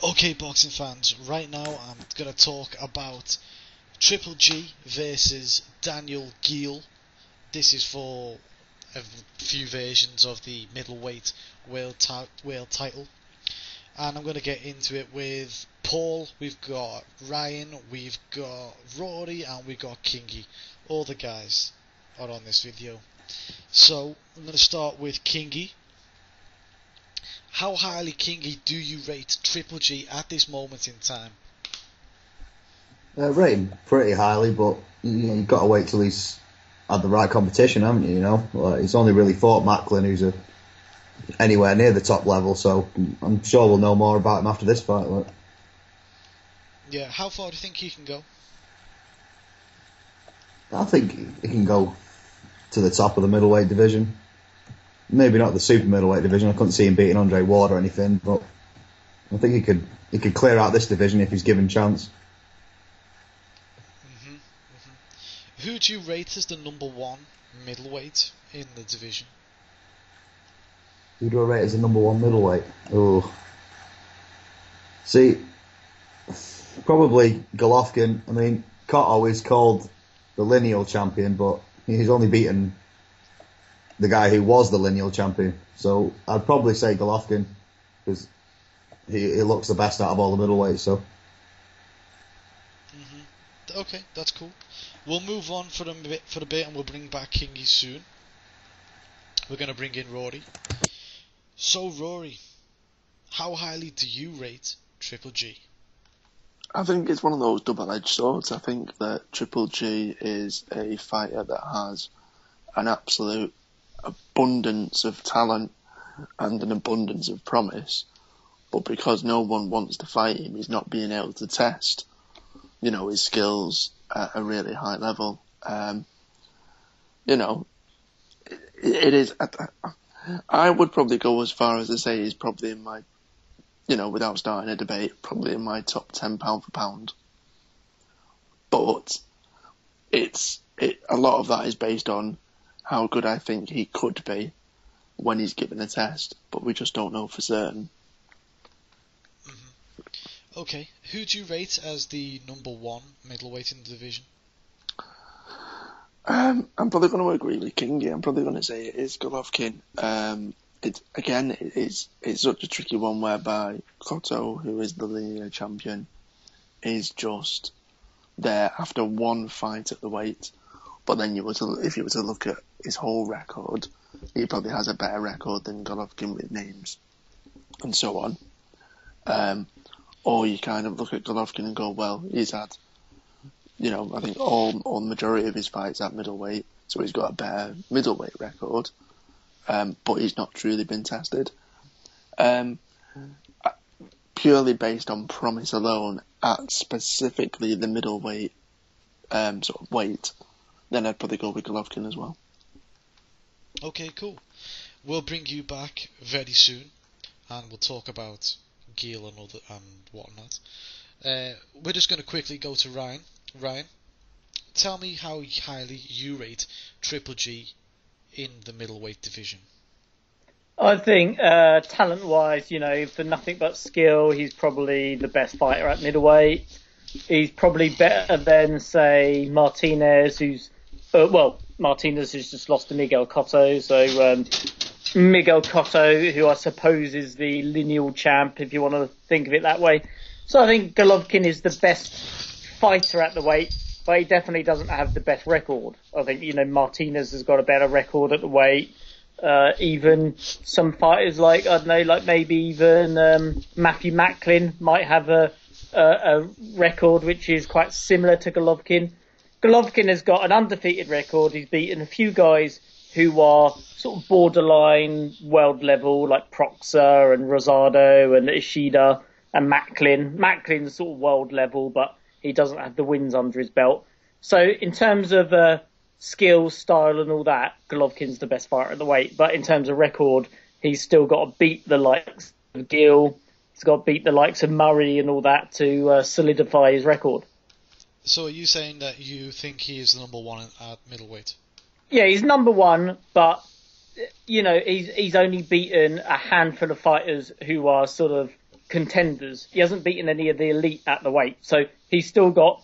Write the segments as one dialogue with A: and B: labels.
A: Okay, boxing fans, right now I'm going to talk about Triple G versus Daniel Geale. This is for a few versions of the middleweight world title. And I'm going to get into it with Paul, we've got Ryan, we've got Rory, and we've got Kingy. All the guys are on this video. So, I'm going to start with Kingy. How highly, Kingy, do you rate Triple G at this moment in time?
B: Rate him pretty highly, but you've got to wait till he's had the right competition, haven't you? Like, he's only really fought Macklin, who's anywhere near the top level. So I'm sure we'll know more about him after this fight. Like.
A: Yeah, how far do you think he can go?
B: I think he can go to the top of the middleweight division. Maybe not the super middleweight division. I couldn't see him beating Andre Ward or anything, but I think he could clear out this division if he's given chance.
A: Who do you rate as the number one middleweight in the division?
B: Who do I rate as the number one middleweight? Oh, see, probably Golovkin. I mean, Cotto is called the lineal champion, but he's only beaten the guy who was the lineal champion. So I'd probably say Golovkin because he looks the best out of all the middleweights. So.
A: Okay, that's cool. We'll move on for a bit, and we'll bring back Kingy soon. We're going to bring in Rory. So, Rory, how highly do you rate Triple G?
C: I think it's one of those double-edged swords. I think that Triple G is a fighter that has an absolute abundance of talent and an abundance of promise, but because no one wants to fight him, he's not being able to test, his skills at a really high level. It is. I would probably go as far as to say he's probably in my, without starting a debate, probably in my top 10 pound for pound. But a lot of that is based on how good I think he could be when he's given a test, but we just don't know for certain.
A: Okay, who do you rate as the number one middleweight in the division?
C: I'm probably going to agree with Kingy. I'm probably going to say it is Golovkin. It's such a tricky one whereby Cotto, who is the linear champion, is just there after one fight at the weight. But then if you were to look at his whole record, he probably has a better record than Golovkin with names and so on. Or you kind of look at Golovkin and go, well, he's had, I think all the majority of his fights at middleweight, so he's got a better middleweight record, but he's not truly been tested. Purely based on promise alone, at specifically the middleweight sort of weight, then I'd probably go with Golovkin as well.
A: Okay, cool. We'll bring you back very soon, and we'll talk about Geale and whatnot. We're just going to quickly go to Ryan. Ryan, tell me how highly you rate Triple G in the middleweight division.
D: I think talent-wise, for nothing but skill, he's probably the best fighter at middleweight. He's probably better than, say, Martinez, Martinez has just lost to Miguel Cotto, so Miguel Cotto, who I suppose is the lineal champ, if you want to think of it that way. So I think Golovkin is the best fighter at the weight, but he definitely doesn't have the best record. I think, Martinez has got a better record at the weight. Even some fighters like maybe even Matthew Macklin might have a record which is quite similar to Golovkin. Golovkin has got an undefeated record. He's beaten a few guys who are sort of borderline world level, like Proxer and Rosado and Ishida and Macklin. Macklin's sort of world level, but he doesn't have the wins under his belt. So in terms of skill, style and all that, Golovkin's the best fighter at the weight. But in terms of record, he's still got to beat the likes of Geale. He's got to beat the likes of Murray and all that to solidify his record.
A: So are you saying that you think he is the number one at middleweight?
D: Yeah, he's number one, but he's only beaten a handful of fighters who are sort of contenders. He hasn't beaten any of the elite at the weight, so he's still got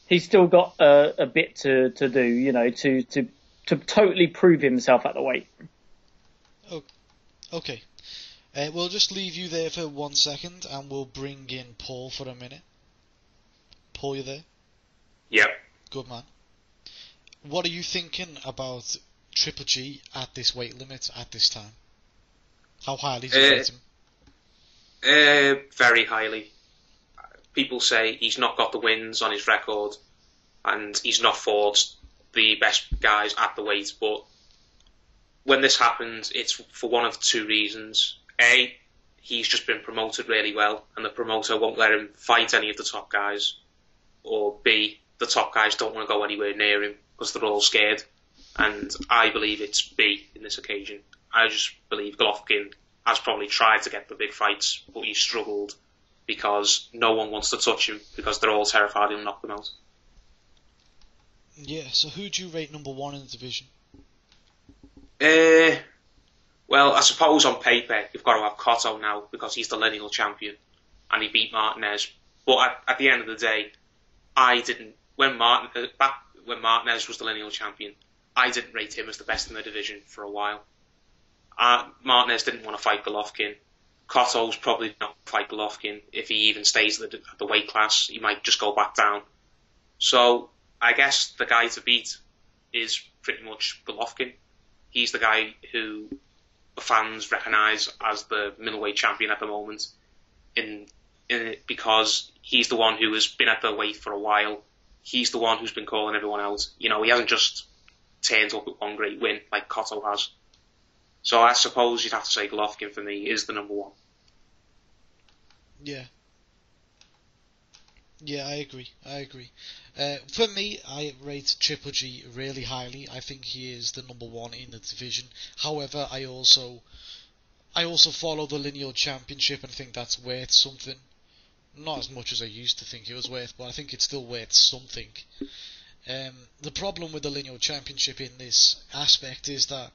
D: a bit to do, you know, to totally prove himself at the weight.
A: Oh, okay. We'll just leave you there for 1 second, and we'll bring in Paul for a minute. Paul, you there?
E: Yep.
A: Good man. What are you thinking about Triple G at this weight limit at this time? How highly do you rate him?
E: Very highly. People say he's not got the wins on his record, and he's not fought the best guys at the weight, but when this happens, it's for one of two reasons. A, he's just been promoted really well, and the promoter won't let him fight any of the top guys. Or B, the top guys don't want to go anywhere near him because they're all scared. And I believe it's B in this occasion. I just believe Golovkin has probably tried to get the big fights, but he's struggled because no one wants to touch him because they're all terrified he'll knock them out.
A: Yeah, so who do you rate number one in the division?
E: Well, I suppose on paper you've got to have Cotto now because he's the lineal champion and he beat Martinez. But at the end of the day, I didn't. When Martinez was the lineal champion, I didn't rate him as the best in the division for a while. Martinez didn't want to fight Golovkin. Cotto's probably not fight Golovkin. If he even stays at the weight class, he might just go back down. So I guess the guy to beat is pretty much Golovkin. He's the guy who the fans recognise as the middleweight champion at the moment, because he's the one who has been at the weight for a while. He's the one who's been calling everyone out. You know, he hasn't just turned up with one great win like Cotto has. So I suppose you'd have to say Golovkin for me is the number one.
A: Yeah. Yeah, I agree. For me, I rate Triple G really highly. I think he is the number one in the division. However, I also follow the lineal championship and think that's worth something. Not as much as I used to think it was worth, but I think it's still worth something. The problem with the lineal championship in this aspect is that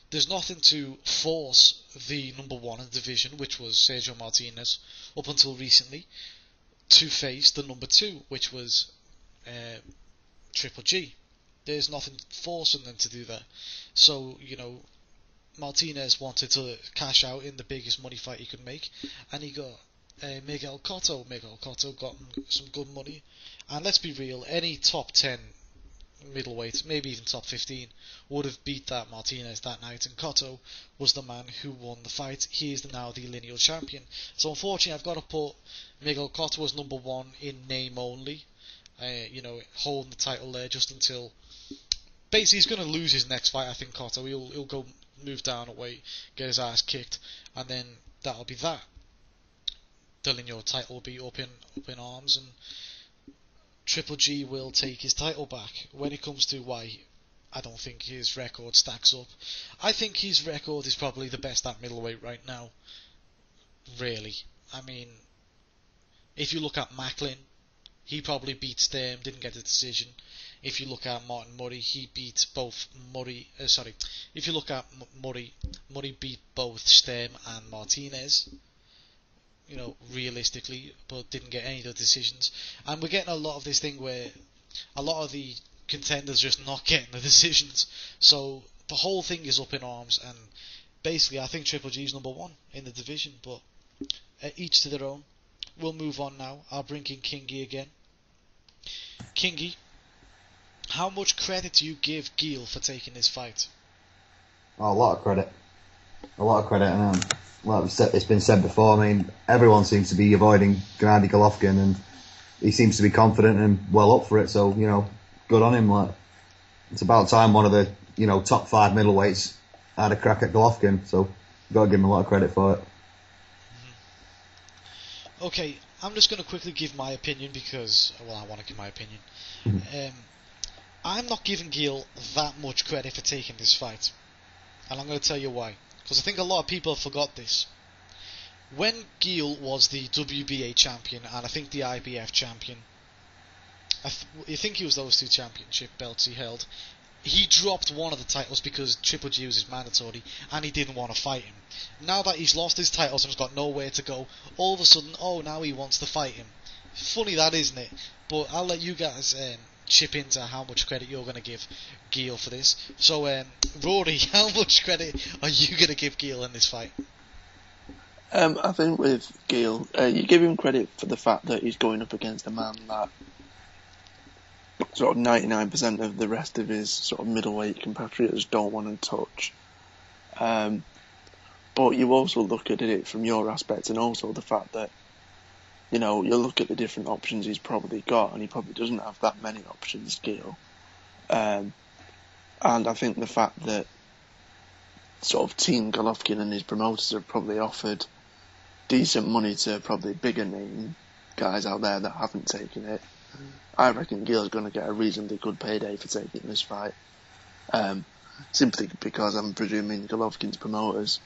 A: there's nothing to force the number one in the division, which was Sergio Martinez, up until recently, to face the number two, which was Triple G. There's nothing forcing them to do that. So, you know, Martinez wanted to cash out in the biggest money fight he could make, and he got Miguel Cotto. Miguel Cotto got some good money, and let's be real, any top 10 middleweight, maybe even top 15, would have beat that Martinez that night, and Cotto was the man who won the fight. He is now the lineal champion. So unfortunately, I've got to put Miguel Cotto as number one in name only. You know, holding the title there just until basically he's going to lose his next fight. I think Cotto, he'll go move down a weight, get his ass kicked, and then that'll be that. The lineal title will be up in arms, and Triple G will take his title back. When it comes to why I don't think his record stacks up, I think his record is probably the best at middleweight right now. Really. I mean, if you look at Macklin, he probably beat Sturm, didn't get a decision. If you look at Martin Murray, he beat both Murray. If you look at Murray beat both Sturm and Martinez. You know, realistically, but didn't get any of the decisions. And we're getting a lot of this thing where a lot of the contenders just not getting the decisions. So the whole thing is up in arms, and basically I think Triple G is number one in the division, but each to their own. We'll move on now. I'll bring in Kingy again. Kingy, how much credit do you give Geale for taking this fight?
B: Oh, a lot of credit, and well, it's been said before. I mean, everyone seems to be avoiding Gennady Golovkin, and he seems to be confident and well up for it. So, you know, good on him. Like, it's about time one of the, you know, top 5 middleweights had a crack at Golovkin. So, you've got to give him a lot of credit for it.
A: Mm-hmm. Okay, I'm just going to quickly give my opinion because, well, I want to give my opinion.
B: Mm-hmm.
A: I'm not giving Geale that much credit for taking this fight, and I'm going to tell you why. Because I think a lot of people forgot this. When Geale was the WBA champion and I think the IBF champion, I think he was those two championship belts he held, he dropped one of the titles because Triple G was his mandatory, and he didn't want to fight him. Now that he's lost his titles and has got nowhere to go, all of a sudden, now he wants to fight him. Funny that, isn't it? But I'll let you guys chip into how much credit you're going to give Geale for this. So, Rory, how much credit are you going to give Geale in this fight?
C: I think with Geale, you give him credit for the fact that he's going up against a man that sort of 99% of the rest of his sort of middleweight compatriots don't want to touch. But you also look at it from your aspect, and also the fact that, you look at the different options he's probably got, and he probably doesn't have that many options, Geale. And I think the fact that sort of Team Golovkin and his promoters have probably offered decent money to probably bigger name guys out there that haven't taken it, I reckon Geale's going to get a reasonably good payday for taking this fight. Simply because I'm presuming Golovkin's promoters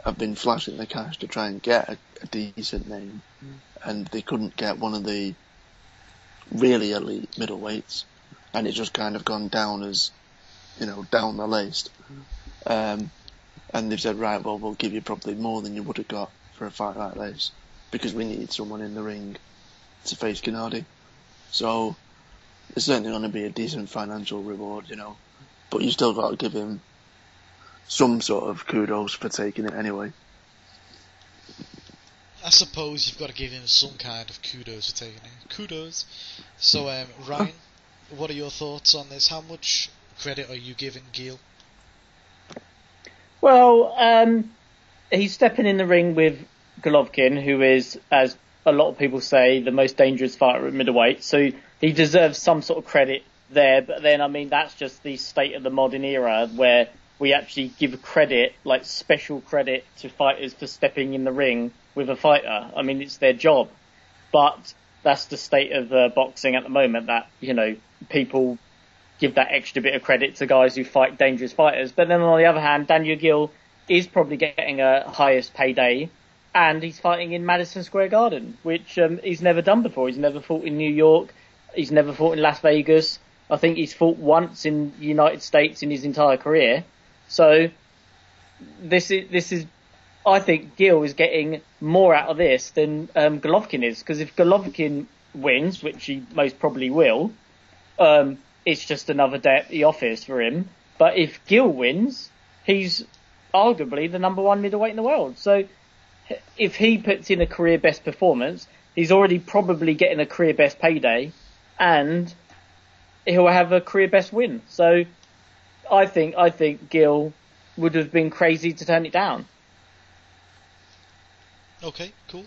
C: have been flashing the cash to try and get a decent name, and they couldn't get one of the really elite middleweights, and it's just kind of gone down as, down the list. And they've said, right, well, we'll give you probably more than you would have got for a fight like this, because we need someone in the ring to face Gennady. So there's certainly going to be a decent financial reward, but you still got to give him some sort of kudos for taking it anyway.
A: I suppose you've got to give him some kind of kudos for taking it. Kudos. So, Ryan, what are your thoughts on this? How much credit are you giving Geale?
D: Well, he's stepping in the ring with Golovkin, who is, as a lot of people say, the most dangerous fighter at middleweight. So he deserves some sort of credit there. But then, that's just the state of the modern era where we actually give credit, like special credit, to fighters for stepping in the ring with a fighter. It's their job. But that's the state of boxing at the moment, that, people give that extra bit of credit to guys who fight dangerous fighters. But then on the other hand, Daniel Geale is probably getting a highest payday, and he's fighting in Madison Square Garden, which he's never done before. He's never fought in New York. He's never fought in Las Vegas. I think he's fought once in the United States in his entire career. So this is I think Geale is getting more out of this than Golovkin is, because if Golovkin wins, which he most probably will, it's just another day at the office for him. But if Geale wins, he's arguably the number one middleweight in the world. So if he puts in a career best performance, he's already probably getting a career best payday, and he'll have a career best win. So I think Geale would have been crazy to turn it down.
A: Okay, cool.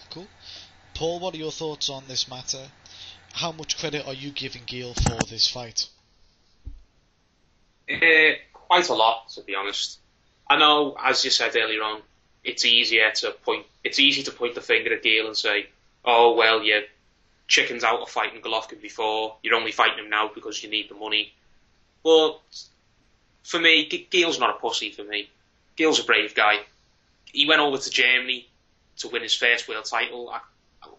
A: Paul, what are your thoughts on this matter? How much credit are you giving Geale for this fight?
E: Quite a lot, to be honest. I know, as you said earlier on, it's easy to point the finger at Geale and say, oh, well, you chickened out of fighting Golovkin before, you're only fighting him now because you need the money. But for me, Geale's not a pussy for me. Geale's a brave guy. He went over to Germany to win his first world title.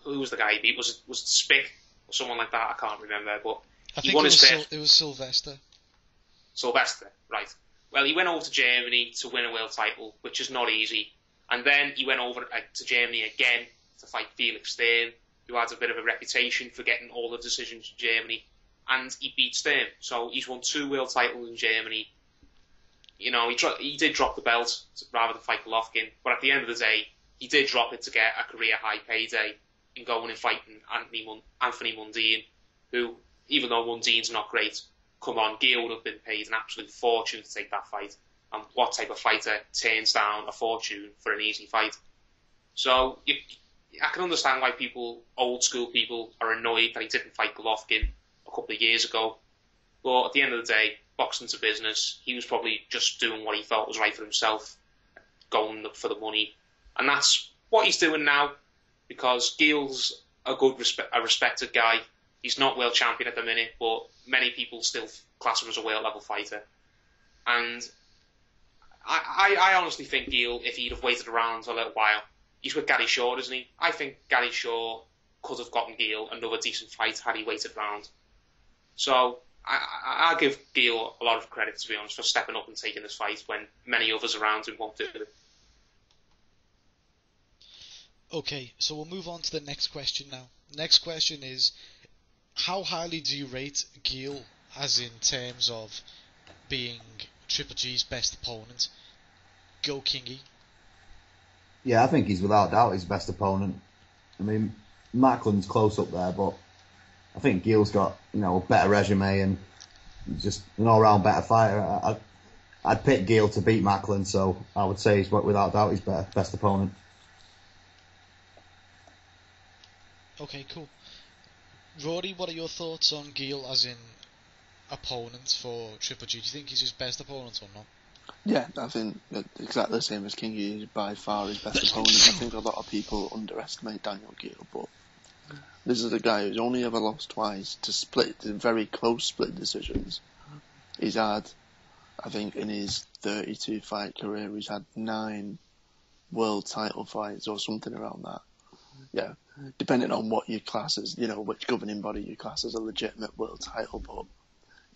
E: Who was the guy he beat? Was it Spick or someone like that? I can't remember. But
A: I think it was Sylvester.
E: Sylvester, right. Well, he went over to Germany to win a world title, which is not easy. And then he went over to Germany again to fight Felix Stern, who had a bit of a reputation for getting all the decisions in Germany. And he beat Stern. So he's won 2 world titles in Germany. He did drop the belt rather than fight Golovkin. But at the end of the day, he did drop it to get a career high payday in going and fighting Anthony Mundine, who, even though Mundine's not great, come on, Geale would have been paid an absolute fortune to take that fight. And what type of fighter turns down a fortune for an easy fight? So I can understand why old school people, are annoyed that he didn't fight Golovkin a couple of years ago. But at the end of the day, boxing's a business. He was probably just doing what he felt was right for himself, going for the money. And that's what he's doing now, because Geale's a respected guy. He's not world champion at the minute, but many people still class him as a world level fighter. And I honestly think Geale, if he'd have waited around a little while, he's with Gary Shaw, isn't he? I think Gary Shaw could have gotten Geale another decent fight had he waited around. So I give Geale a lot of credit, to be honest, for stepping up and taking this fight when many others around him wanted it.
A: Okay, so we'll move on to the next question now. Next question is, how highly do you rate Geale, as in terms of being Triple G's best opponent? Go Kingy.
B: Yeah, I think he's without doubt his best opponent. I mean, Macklin's close up there, but I think Geale's got, a better resume and just an all-round better fighter. I'd pick Geale to beat Macklin, so I would say he's without doubt his best opponent.
A: Okay, cool. Rory, what are your thoughts on Geale as in opponent for Triple G? Do you think he's his best opponent or not?
C: Yeah, I think exactly the same as Kingy is by far his best opponent. I think a lot of people underestimate Daniel Geale, but this is a guy who's only ever lost twice to very close split decisions. He's had, I think, in his 32 fight career, he's had 9 world title fights or something around that. Yeah, depending on what you class as, which governing body you class as a legitimate world title, but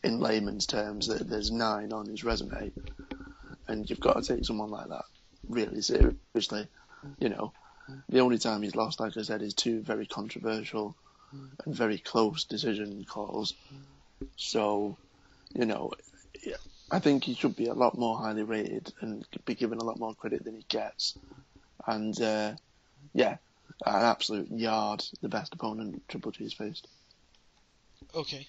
C: in layman's terms, there's 9 on his resume, and you've got to take someone like that really seriously. The only time he's lost, like I said, is 2 very controversial and very close decision calls. So, I think he should be a lot more highly rated and be given a lot more credit than he gets. And, an absolute yard, the best opponent Triple G has faced.
A: Okay.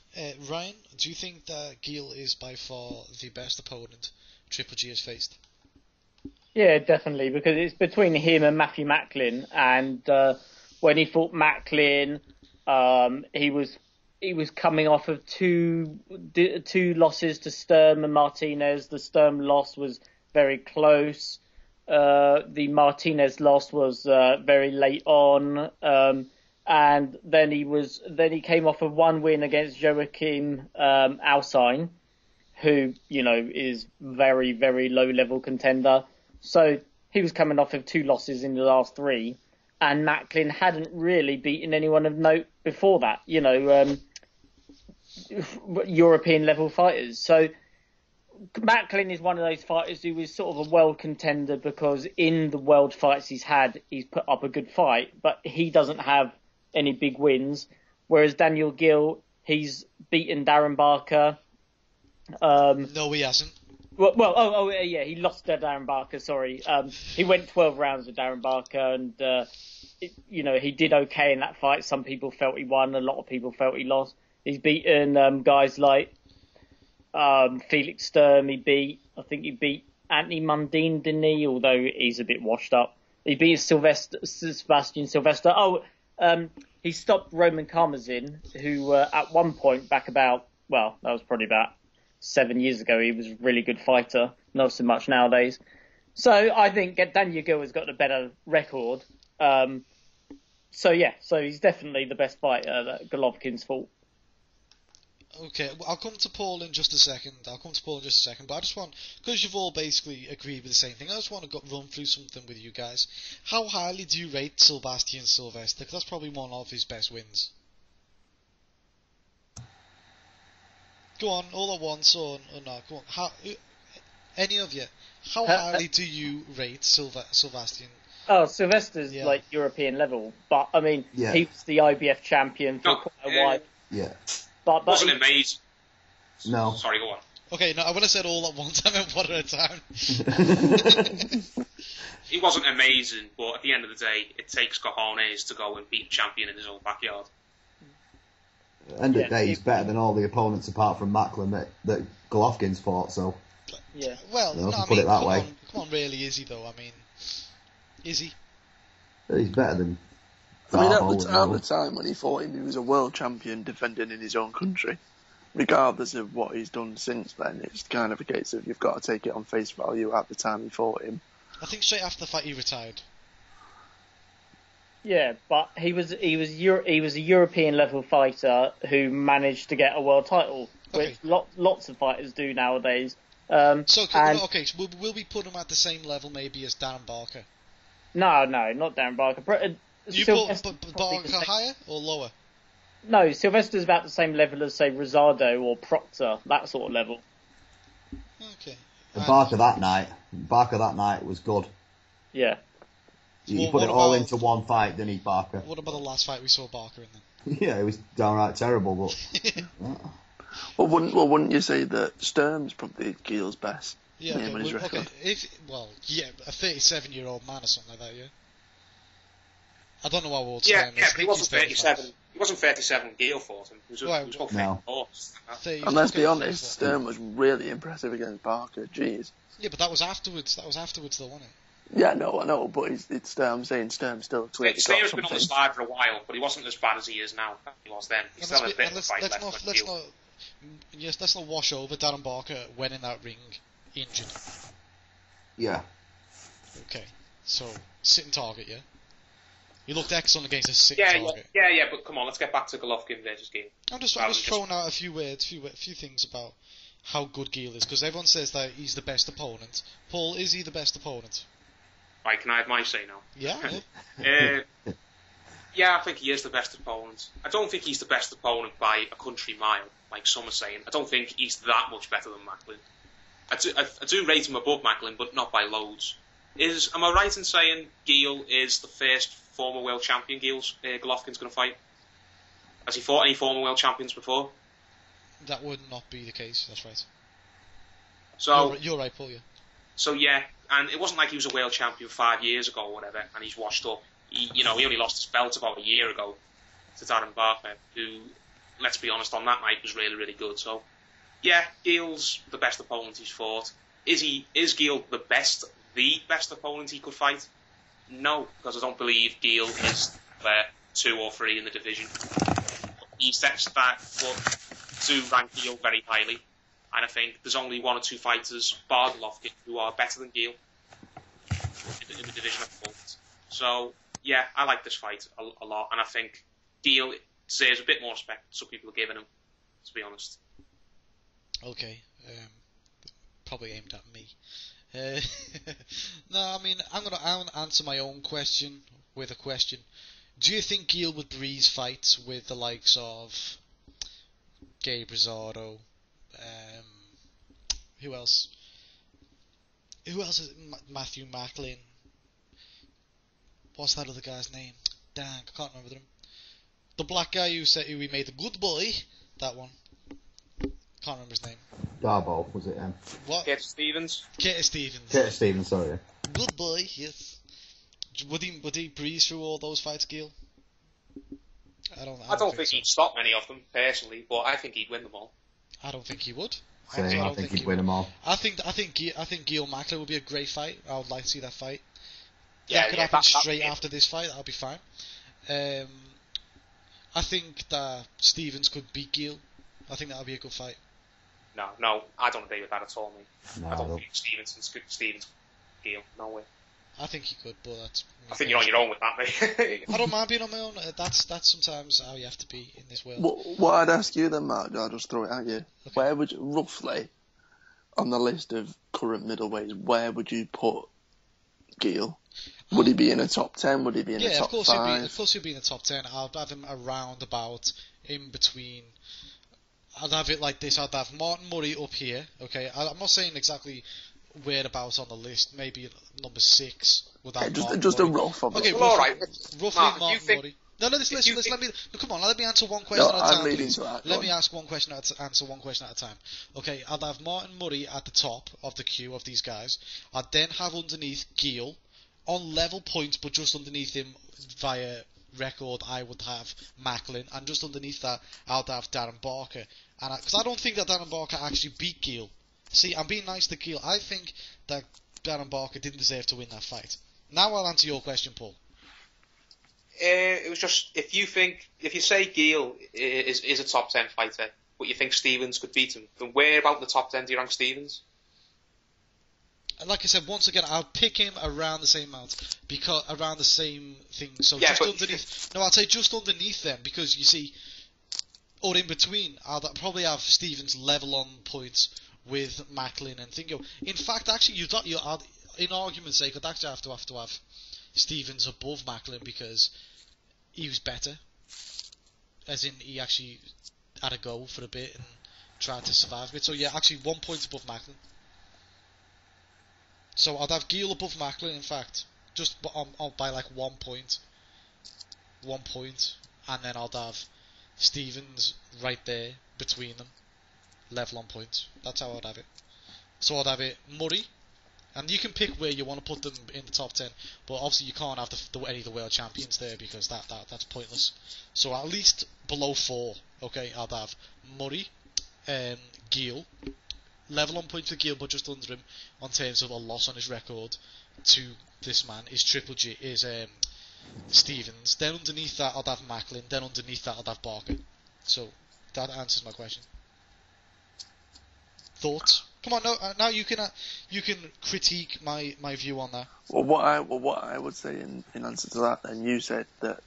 A: Ryan, do you think that Geale is by far the best opponent Triple G has faced?
D: Yeah, definitely, because it's between him and Matthew Macklin, and when he fought Macklin, he was coming off of two losses to Sturm and Martinez. The Sturm loss was very close. The Martinez loss was very late on, and then he came off of 1 win against Joachim Alcine, who is very, very low level contender. So he was coming off of 2 losses in the last 3, and Macklin hadn't really beaten anyone of note before that, European level fighters. So Macklin is one of those fighters who is sort of a world contender because in the world fights he's had, he's put up a good fight, but he doesn't have any big wins. Whereas Daniel Geale, he's beaten Darren Barker.
A: No, he hasn't.
D: Yeah, he lost to Darren Barker, sorry. He went 12 rounds with Darren Barker, and, he did okay in that fight. Some people felt he won, a lot of people felt he lost. He's beaten guys like Felix Sturm, I think he beat Anthony Mundine, didn't he? Although he's a bit washed up. He beat Sebastian Sylvester. He stopped Roman Karmazin, who at one point back that was probably about 7 years ago, he was a really good fighter, not so much nowadays. So I think Daniel Geale has got a better record. So he's definitely the best fighter that Golovkin's fought.
A: Okay, well, I'll come to Paul in just a second, but I just want, because you've all basically agreed with the same thing, I just want to run through something with you guys. How highly do you rate Sebastian Sylvester? Because that's probably one of his best wins. Go on, all at once or not. Go on. Any of you? How highly do you rate Sebastian?
D: Oh, Sylvester's like European level, but I mean, he was the IBF champion for quite a while.
B: Yeah.
E: But wasn't amazing.
B: No.
E: Sorry, go on.
A: Okay, no, when I said all at once, I meant one at a time.
E: He wasn't amazing, but at the end of the day, it takes cojones to go and beat a champion in his own backyard.
B: End of the day, he's better than all the opponents apart from Macklin that Golovkin's fought. So
A: yeah, well,
B: put it that way.
A: Come on, really, is he though? I mean, is he?
B: He's better than.
C: I mean, at the time when he fought him, he was a world champion defending in his own country. Regardless of what he's done since then, it's kind of a case of you've got to take it on face value at the time he fought him.
A: I think straight after the fight he retired.
D: Yeah, but he was a European level fighter who managed to get a world title, which lots of fighters do nowadays.
A: So will we put him at the same level maybe as Darren Barker?
D: No, not Darren Barker.
A: You put Barker higher or lower?
D: No, Sylvester's about the same level as, say, Rosado or Proctor, that sort of level.
A: Okay.
B: And Barker that night was good.
D: Yeah.
B: He put it all into one fight, didn't he, Barker?
A: What about the last fight we saw Barker in then?
B: Yeah, it was downright terrible, but...
C: Well, wouldn't you say that Sturm's probably Geale's best?
A: Yeah,
C: name on his record?
A: a 37-year-old man or something like that, yeah? I don't know how old Sturm is.
E: Yeah, but he wasn't 37. He wasn't 37 when Geale fought him. He was about 34.
C: And let's be honest, Sturm was really impressive against Barker. Jeez.
A: Yeah, but that was afterwards. Though, wasn't it?
C: Yeah, no, I know, but it's Sturm. I'm saying Sturm still clearly got
E: Sturm's
C: something.
E: been on the slide for a while, but he wasn't as bad as he is now. He was then. He's still a bit of a fight left.
A: Let's not wash over Darren Barker when in that ring injured.
B: Yeah.
A: Okay, so sitting target, yeah. He looked excellent against a sitting target.
E: Yeah, but come on, let's get back to Golovkin versus Geale.
A: I'm just throwing out a few things about how good Geale is, because everyone says that he's the best opponent. Paul, is he the best opponent?
E: Right, can I have my say now?
A: Yeah.
E: Yeah, I think he is the best opponent. I don't think he's the best opponent by a country mile, like some are saying. I don't think he's that much better than Macklin. I do rate him above Macklin, but not by loads. Am I right in saying Geale is the first former world champion Golovkin's going to fight? Has he fought any former world champions before?
A: That would not be the case, that's right.
E: So
A: You're right, Paul, yeah.
E: So yeah, and it wasn't like he was a world champion 5 years ago or whatever, and he's washed up. He only lost his belt about a year ago to Darren Barker, who, let's be honest, on that night was really, really good. So, yeah, Geale's the best opponent he's fought. Is Geale the best opponent he could fight? No, because I don't believe Geale is 2 or 3 in the division. He sets that to rank Geale very highly, and I think there's only 1 or 2 fighters, bar Golovkin, who are better than Geale in the division at the moment. So, yeah, I like this fight a lot, and I think Geale deserves a bit more respect than some people are giving him, to be honest.
A: Okay, probably aimed at me. No, I mean, I'm gonna answer my own question with a question. Do you think Geale would breeze fights with the likes of Gabe Rosado? Who else? Who else is Matthew Macklin? What's that other guy's name? Dang, I can't remember them. The black guy who he made the good boy. That one. Can't remember his name.
B: Darbo, was it?
A: What?
E: Curtis Stevens.
B: Curtis Stevens, sorry.
A: Good boy, yes. Would he breeze through all those fights, Geale? I don't think
E: he'd stop many of them personally, but I think he'd win them all.
A: I don't think he would.
B: I think he'd win them all.
A: I think Geale Macklin would be a great fight. I would like to see that fight.
E: Yeah,
A: that could happen straight after this fight. That'll be fine. I think that Stevens could beat Geale. I think that'll be a good fight.
E: No, I don't agree with that at all, mate.
B: No,
E: I don't think Stevens Geale. No way.
A: I think he could, but that's...
E: I think you're on your own with that, mate.
A: I don't mind being on my own. That's sometimes how you have to be in this world.
C: What I'd ask you then, Mark, I'll just throw it at you. Okay. Where would you, roughly, on the list of current middleweights, where would you put Geale? Would he be in a top 10? Would he be in a top 5?
A: Of course he'd be in the top 10. I'd have him around about in between. I'd have it like this. I'd have Martin Murray up here. Okay, I'm not saying exactly whereabouts on the list. Maybe number 6.
C: Just a rough of it.
A: Okay,
E: well, alright.
A: Roughly Martin Murray. No, let me answer one question at a time. Please. Let me ask one question answer one question at a time. Okay, I'd have Martin Murray at the top of the queue of these guys. I'd then have underneath Geale on level points, but just underneath him via record, I would have Macklin, and just underneath that, I'd have Darren Barker. And because I don't think that Darren Barker actually beat Geale. See, I'm being nice to Geale. I think that Darren Barker didn't deserve to win that fight. Now I'll answer your question, Paul.
E: It was just if you say Geale is a top 10 fighter, but you think Stevens could beat him, then where about the top 10 do you rank Stevens?
A: Like I said, once again, I'll pick him around the same amount, because around the same thing. So
E: yeah,
A: just underneath. No, I'd say just underneath them, because you see, or in between, I'll probably have Stevens level on points with Macklin and Thingo. In fact, actually, in argument's sake, I'd actually have to have Stevens above Macklin because he was better. as in he actually had a go for a bit and tried to survive a bit. So yeah, actually 1 point above Macklin. So I'd have Geale above Macklin, in fact, just by like 1 point. 1 point, and then I'd have Stevens right there between them, level on points. That's how I'd have it. So I'd have it Murray, and you can pick where you want to put them in the top 10, but obviously you can't have any of the world champions there because that's pointless. So at least below 4, okay, I'd have Murray, Geale, level on points with Geale, but just under him on terms of a loss on his record to this man is Triple G, is Stevens. Then underneath that I'd have Macklin. Then underneath that I'd have Barker. So that answers my question. Thoughts? Come on, now you can critique my view on that.
C: Well, what I would say in answer to that, then you said that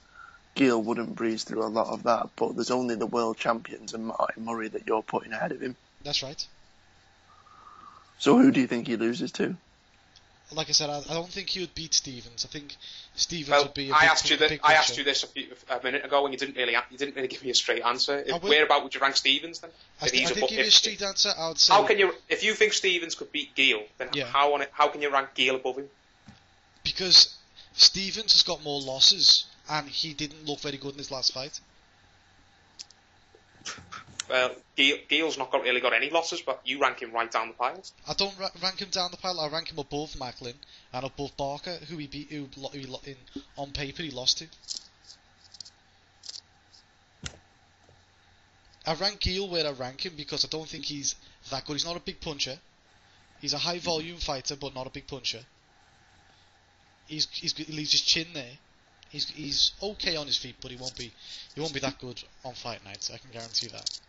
C: Geale wouldn't breeze through a lot of that, but there's only the world champions and Martin Murray that you're putting ahead of him.
A: That's right.
C: So who do you think he loses to?
A: Like I said, I don't think he would beat Stevens. I think Stevens would be a
E: I
A: big
E: asked you this a minute ago, and you didn't really give me a straight answer. Whereabout would you rank Stevens then?
A: I did give you a straight answer. I would say.
E: If you think Stevens could beat Geale, then how can you rank Geale above him?
A: Because Stevens has got more losses, and he didn't look very good in his last fight.
E: Well, Geale's not really got any losses, but you rank him right down the pile.
A: I don't rank him down the pile. I rank him above Macklin and above Barker, who he beat, on paper he lost to. I rank Geale where I rank him because I don't think he's that good. He's not a big puncher. He's a high volume fighter, but not a big puncher. He leaves his chin there. He's okay on his feet, but he won't be that good on fight nights. I can guarantee that.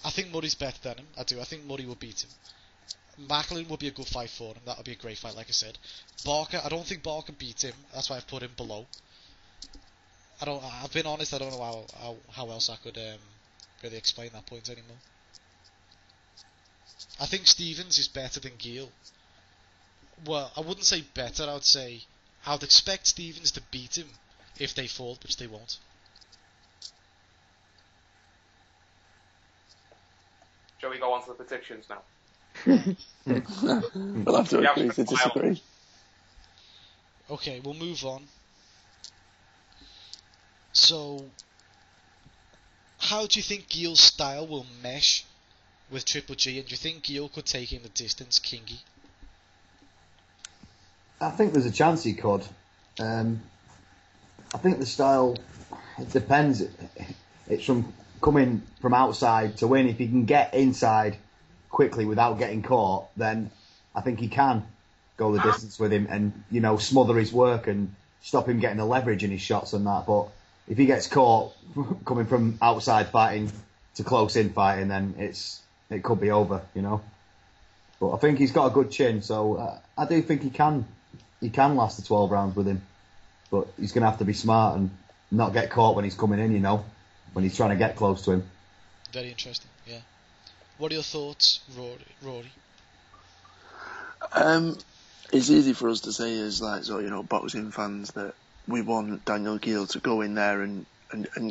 A: I think Murray's better than him. I do. I think Murray will beat him. Macklin would be a good fight for him. That would be a great fight, like I said. Barker, I don't think Barker beat him. That's why I've put him below. I've been honest. I don't know how else I could really explain that point anymore. I think Stevens is better than Geale. Well, I wouldn't say better. I would say I would expect Stevens to beat him if they fall, which they won't.
E: Shall we go on to the predictions now?
C: We'll have to agree to disagree.
A: Okay, we'll move on. So, how do you think Geale's style will mesh with Triple G, and do you think Geale could take him the distance, Kingy?
B: I think there's a chance he could. I think the style, it depends. It's from coming from outside to win. If he can get inside quickly without getting caught, then I think he can go the distance with him and, smother his work and stop him getting the leverage in his shots and that. But if he gets caught coming from outside fighting to close in fighting, then it could be over, But I think he's got a good chin, so I do think he can last the 12 rounds with him. But he's going to have to be smart and not get caught when he's coming in, when he's trying to get close to him.
A: Very interesting, yeah. What are your thoughts, Rory?
C: It's easy for us to say as boxing fans that we want Daniel Geale to go in there and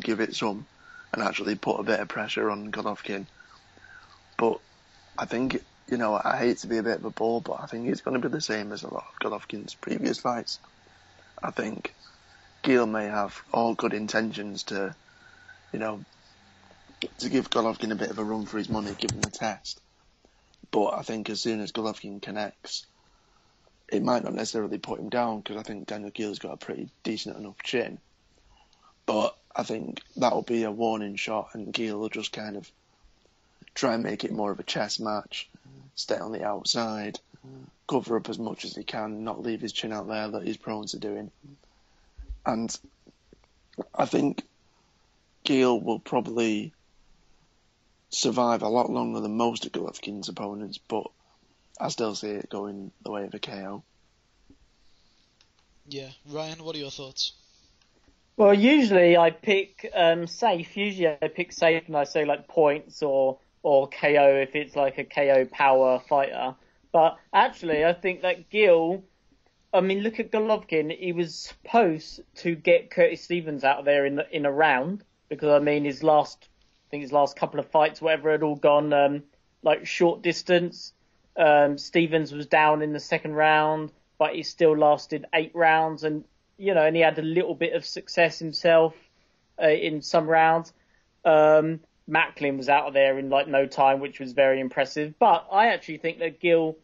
C: give it some and actually put a bit of pressure on Golovkin. But I think, I hate to be a bit of a bore, but I think it's going to be the same as a lot of Golovkin's previous fights. I think Geale may have all good intentions to give Golovkin a bit of a run for his money, give him a test. But I think as soon as Golovkin connects, it might not necessarily put him down, because I think Daniel Geale's got a pretty decent enough chin. But I think that will be a warning shot, and Geale will just kind of try and make it more of a chess match, stay on the outside, cover up as much as he can, not leave his chin out there that he's prone to doing. And I think Geale will probably survive a lot longer than most of Golovkin's opponents, but I still see it going the way of a KO.
A: Yeah. Ryan, what are your thoughts?
D: Well, usually I pick safe. Usually I pick safe and I say like points or KO if it's like a KO power fighter. But actually I think that Geale I mean, look at Golovkin. He was supposed to get Curtis Stevens out of there in a round because I mean his last couple of fights, whatever, had all gone like short distance. Stevens was down in the second round, but he still lasted 8 rounds, and and he had a little bit of success himself in some rounds. Macklin was out of there in like no time, which was very impressive. But I actually think that Geale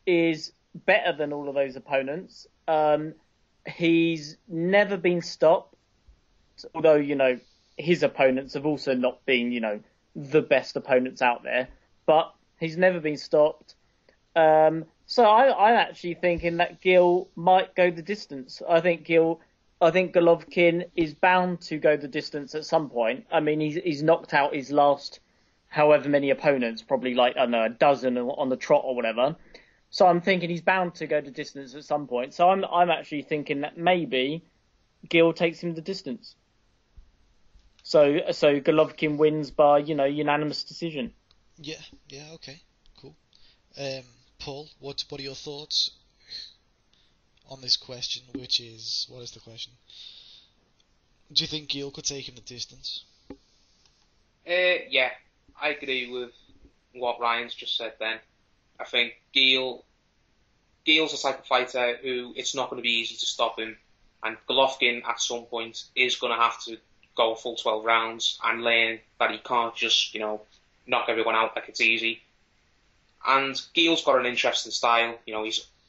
D: is better than all of those opponents. He's never been stopped, although, his opponents have also not been, the best opponents out there, but he's never been stopped. So I'm actually thinking that Geale might go the distance. I think Golovkin is bound to go the distance at some point. I mean, he's knocked out his last however many opponents, probably like, I don't know, a dozen on the trot or whatever. So I'm thinking he's bound to go the distance at some point. So I'm actually thinking that maybe Geale takes him the distance. So Golovkin wins by, unanimous decision.
A: Yeah, okay, cool. Paul, what are your thoughts on this question, which is, what is the question? Do you think Geale could take him the distance?
E: Yeah, I agree with what Ryan's just said then. I think Geale's the type of fighter who it's not going to be easy to stop him, and Golovkin at some point is going to have to go a full 12 rounds and learn that he can't just, knock everyone out like it's easy. And Geale's got an interesting style.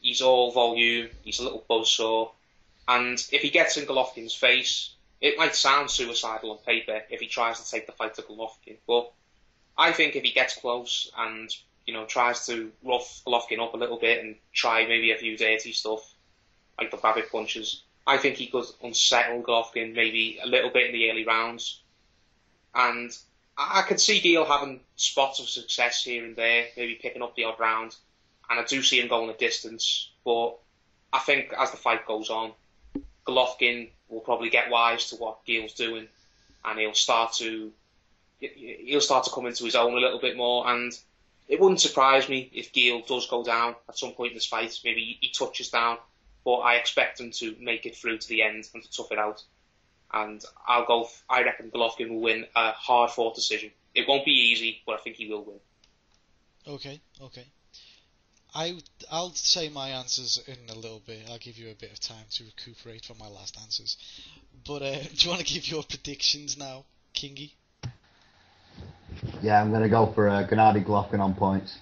E: He's all volume, he's a little buzzsaw, and if he gets in Golovkin's face, it might sound suicidal on paper if he tries to take the fight to Golovkin, but I think if he gets close and tries to rough Golovkin up a little bit and try maybe a few dirty stuff, like the Babbitt punches, I think he could unsettle Golovkin maybe a little bit in the early rounds. And I could see Geale having spots of success here and there, maybe picking up the odd round, and I do see him going a distance, but I think as the fight goes on, Golovkin will probably get wise to what Geale's doing, and he'll start to come into his own a little bit more, and it wouldn't surprise me if Geale does go down at some point in this fight. Maybe he touches down, but I expect him to make it through to the end and to tough it out. And I reckon Golovkin will win a hard-fought decision. It won't be easy, but I think he will win.
A: Okay. I'll say my answers in a little bit. I'll give you a bit of time to recuperate from my last answers. But do you want to give your predictions now, Kingy?
B: Yeah, I'm going to go for Gennady Golovkin on points.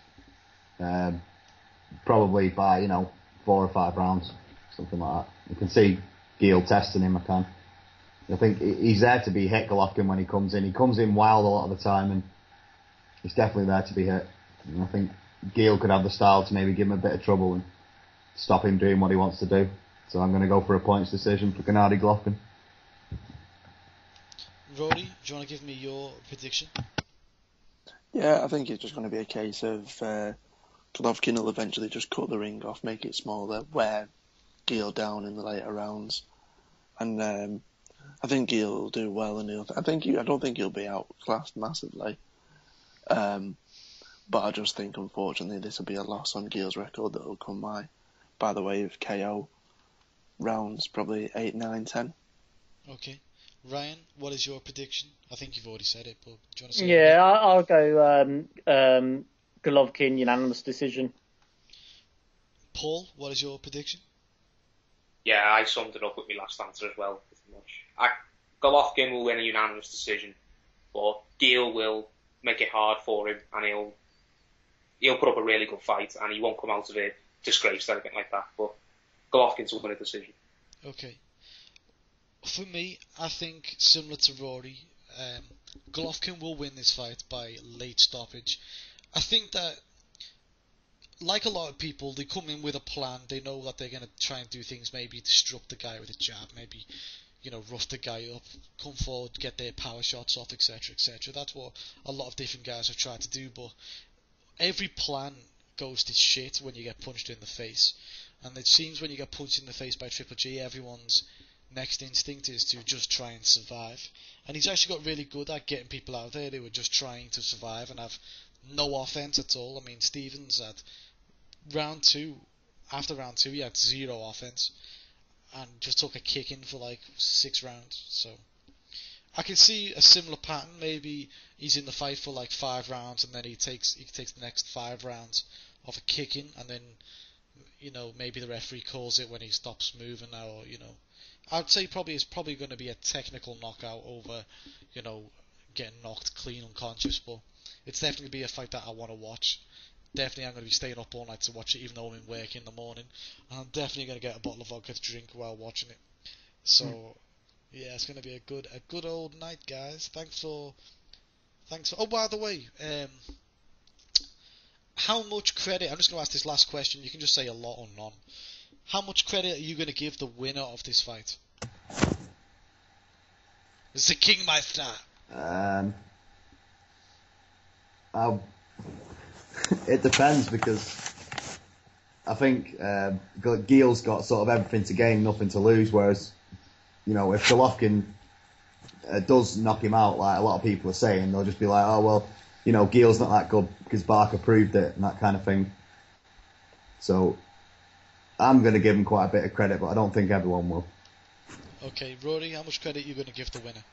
B: Probably by, 4 or 5 rounds, something like that. You can see Geale testing him, I think he's there to be hit, Golovkin, when he comes in. He comes in wild a lot of the time, and he's definitely there to be hit. And I think Geale could have the style to maybe give him a bit of trouble and stop him doing what he wants to do. So I'm going to go for a points decision for Gennady Golovkin.
A: Rory, do you want to give me your prediction?
C: Yeah, I think it's just going to be a case of Golovkin will eventually just cut the ring off, make it smaller, wear Geale down in the later rounds, and I think Geale will do well, and I don't think he'll be outclassed massively, but I just think unfortunately this will be a loss on Geale's record that will come by the way of KO rounds, probably 8, 9, 10.
A: Okay. Ryan, what is your prediction? I think you've already said it, but do you want to say it?
D: Yeah, I'll go Golovkin unanimous decision.
A: Paul, what is your prediction?
E: Yeah, I summed it up with my last answer as well, pretty much. Golovkin will win a unanimous decision, but Geale will make it hard for him, and he'll put up a really good fight, and he won't come out of it disgraced or anything like that, but Golovkin's will win a decision.
A: Okay. For me, I think, similar to Rory, Golovkin will win this fight by late stoppage. I think that, like a lot of people, they come in with a plan. They know that they're going to try and do things, maybe disrupt the guy with a jab, maybe, rough the guy up, come forward, get their power shots off, etc., etc. That's what a lot of different guys have tried to do, but every plan goes to shit when you get punched in the face. And it seems when you get punched in the face by Triple G, everyone's next instinct is to just try and survive. And he's actually got really good at getting people out there who are just trying to survive and have no offense at all. I mean, Stevens at round 2 after round 2 he had 0 offense and just took a kicking for like 6 rounds. So I can see a similar pattern. Maybe he's in the fight for like 5 rounds and then he takes the next 5 rounds of a kicking, and then maybe the referee calls it when he stops moving now, or I'd say it's probably going to be a technical knockout over getting knocked clean unconscious, but it's definitely be a fight that I want to watch. Definitely I'm going to be staying up all night to watch it, even though I'm in work in the morning, and I'm definitely going to get a bottle of vodka to drink while watching it. So yeah, it's going to be a good old night, guys. Thanks for oh, by the way, how much credit, I'm just going to ask this last question, you can just say a lot or none. How much credit are you going to give the winner of this fight? It's the Kingmeister.
B: It depends, because I think Geale's got sort of everything to gain, nothing to lose, whereas, if Golovkin does knock him out, like a lot of people are saying, they'll just be like, oh, well, Geale's not that good because Barker proved it, and that kind of thing. So I'm going to give him quite a bit of credit, but I don't think everyone will. Okay,
A: Rory, how much credit are you going to give the winner?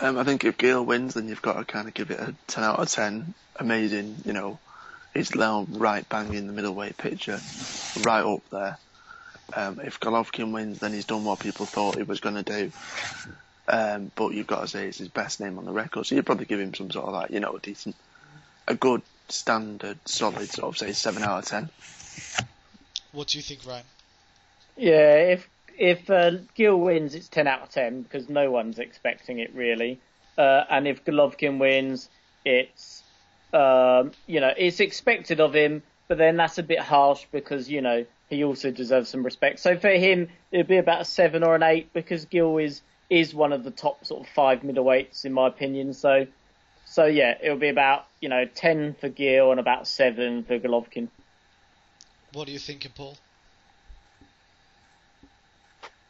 C: I think if Geale wins, then you've got to kind of give it a 10 out of 10. Amazing, he's now right bang in the middleweight picture, right up there. If Golovkin wins, then he's done what people thought he was going to do. But you've got to say it's his best name on the record, so you'd probably give him some sort of a good standard, solid sort of, say, 7 out of 10.
A: What do you think, Ryan?
D: Yeah, if Geale wins, it's 10 out of 10 because no one's expecting it really. And if Golovkin wins, it's it's expected of him, but then that's a bit harsh because he also deserves some respect. So for him, it'd be about a 7 or an 8 because Geale is one of the top sort of 5 middleweights in my opinion. So yeah, it'll be about 10 for Geale and about 7 for Golovkin.
A: What are you thinking, Paul?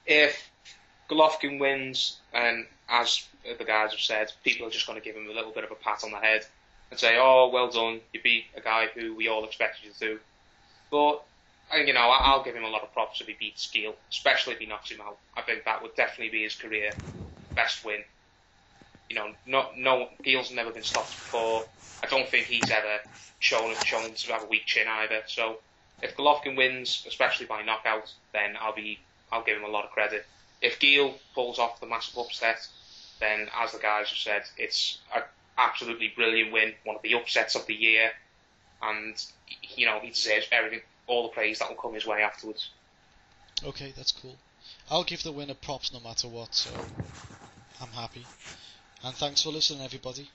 E: If Golovkin wins, and as the guys have said, people are just going to give him a little bit of a pat on the head and say, oh, well done, you beat a guy who we all expected you to. But, I'll give him a lot of props if he beats Geale, especially if he knocks him out. I think that would definitely be his career best win. Geale's never been stopped before. I don't think he's ever shown to have a weak chin either. So if Golovkin wins, especially by knockout, then I'll give him a lot of credit. If Geale pulls off the massive upset, then as the guys have said, it's an absolutely brilliant win, one of the upsets of the year, and he deserves everything, all the praise that will come his way afterwards.
A: Okay, that's cool. I'll give the winner props no matter what, so I'm happy. And thanks for listening, everybody.